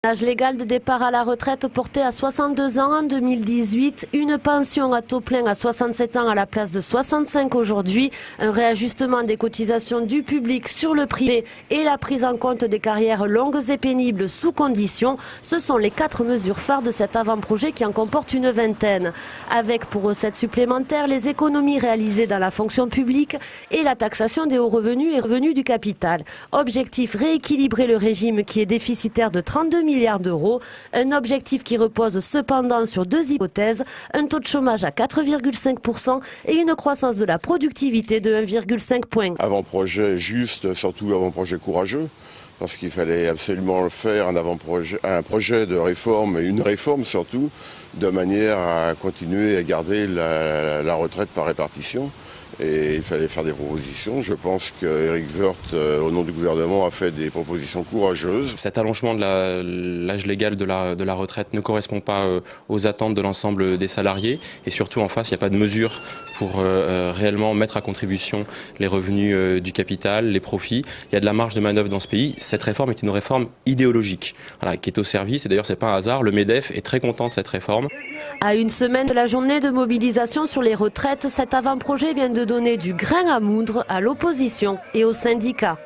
Âge légal de départ à la retraite porté à 62 ans en 2018, une pension à taux plein à 67 ans à la place de 65 aujourd'hui, un réajustement des cotisations du public sur le privé et la prise en compte des carrières longues et pénibles sous conditions, ce sont les 4 mesures phares de cet avant-projet qui en comporte une vingtaine. Avec pour recettes supplémentaires les économies réalisées dans la fonction publique et la taxation des hauts revenus et revenus du capital. Objectif, rééquilibrer le régime qui est déficitaire de 32 milliards d'euros, un objectif qui repose cependant sur 2 hypothèses, un taux de chômage à 4,5% et une croissance de la productivité de 1,5 point. Avant-projet juste, surtout avant-projet courageux, parce qu'il fallait absolument le faire, un projet de réforme, et une réforme surtout, de manière à continuer à garder la retraite par répartition. Et il fallait faire des propositions. Je pense qu'Éric Woerth, au nom du gouvernement, a fait des propositions courageuses. Cet allongement de l'âge légal de la retraite ne correspond pas aux attentes de l'ensemble des salariés. Et surtout, en face, il n'y a pas de mesure pour réellement mettre à contribution les revenus du capital, les profits. Il y a de la marge de manœuvre dans ce pays. Cette réforme est une réforme idéologique, voilà, qui est au service. Et d'ailleurs, c'est pas un hasard. Le MEDEF est très content de cette réforme. À une semaine de la journée de mobilisation sur les retraites, cet avant-projet vient de donner du grain à moudre à l'opposition et aux syndicats.